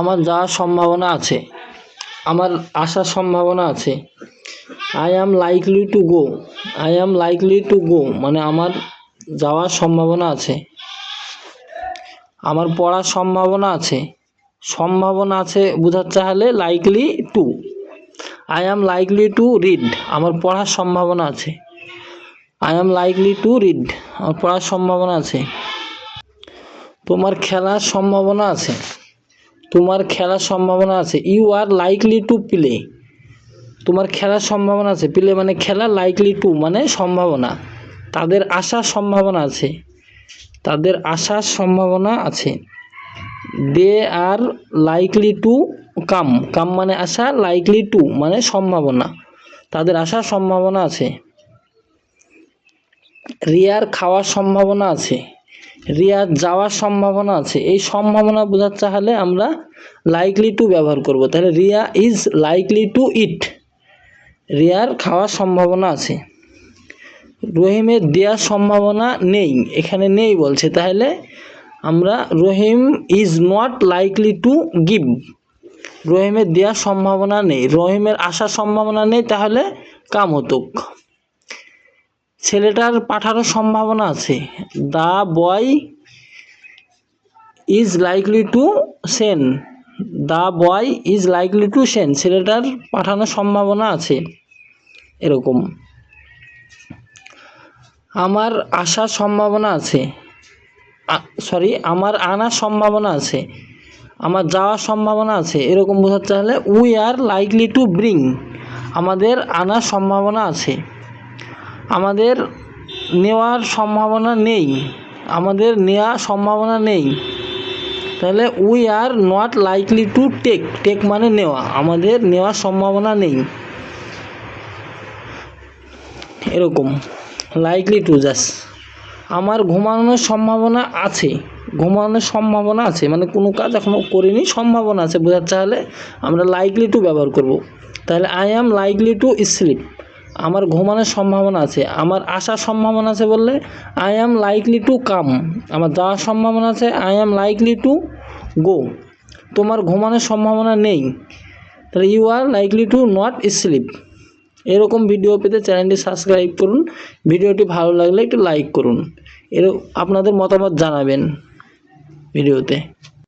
আমার যাওয়ার সম্ভাবনা আছে, আমার আসার সম্ভাবনা আছে। I am likely to go, I am likely to গো মানে আমার যাওয়ার সম্ভাবনা আছে। আমার পড়ার সম্ভাবনা আছে, সম্ভাবনা আছে বোঝাতে হলে likely to. I am likely to read, আমার পড়ার সম্ভাবনা আছে। I am likely to read, আমার পড়ার সম্ভাবনা আছে। তোমার খেলার সম্ভাবনা আছে, তোমার খেলার সম্ভাবনা আছে। You are likely to play, তোমার খেলার সম্ভাবনা আছে। প্লে মানে খেলা, লাইকলি টু মানে সম্ভাবনা। তাদের আসার সম্ভাবনা আছে, তাদের আসার সম্ভাবনা আছে। দে আর লাইকলি টু কাম, কাম মানে আসা, লাইকলি টু মানে সম্ভাবনা, তাদের আসার সম্ভাবনা আছে। রিয়ার খাওয়ার সম্ভাবনা আছে, রিয়ার যাওয়ার সম্ভাবনা আছে। এই সম্ভাবনা বোঝাতে হলে আমরা লাইকলি টু ব্যবহার করব। তাহলে রিয়া ইজ লাইকলি টু ইট, রিয়ার খাওয়ার সম্ভাবনা আছে। রহিমের দেওয়ার সম্ভাবনা নেই, এখানে নেই বলছে, তাহলে আমরা Rahim is not likely to give, রহিমের দেওয়ার সম্ভাবনা নেই। রহিমের আসার সম্ভাবনা নেই, তাহলে কাম হতো। ছেলেটার পাঠারও সম্ভাবনা আছে। The boy is likely to send, the boy is likely to send, ছেলেটার পাঠানোর সম্ভাবনা আছে। এরকম। আমার আসার সম্ভাবনা আছে, আমার আনার সম্ভাবনা আছে, আমার যাওয়ার সম্ভাবনা আছে। এরকম বোঝাতে হলে we are likely to bring, আমাদের আনার সম্ভাবনা আছে। আমাদের নেওয়ার সম্ভাবনা নেই, আমাদের নেওয়ার সম্ভাবনা নেই। তাহলে we are not likely to take, take মানে নেওয়া, আমাদের নেওয়ার সম্ভাবনা নেই। এরকম লাইকলি টু জাস্ট। আমার ঘুমানোর সম্ভাবনা আছে, ঘুমানোর সম্ভাবনা আছে মানে কোনো কাজ এখনও করিনি, সম্ভাবনা আছে বোঝাতে হলে আমরা লাইকলি টু ব্যবহার করব। তাহলে I am likely to sleep, আমার ঘুমানোর সম্ভাবনা আছে। আমার আসার সম্ভাবনা আছে বললে I am likely to come, আমার যাওয়ার সম্ভাবনা আছে। I am likely to go. তোমার ঘুমানোর সম্ভাবনা নেই, তাহলে you are likely to not sleep. এরকম ভিডিও পেতে চ্যানেলটি সাবস্ক্রাইব করুন। ভিডিওটি ভালো লাগলে একটু লাইক করুন, আপনাদের মতামত জানাবেন ভিডিওতে।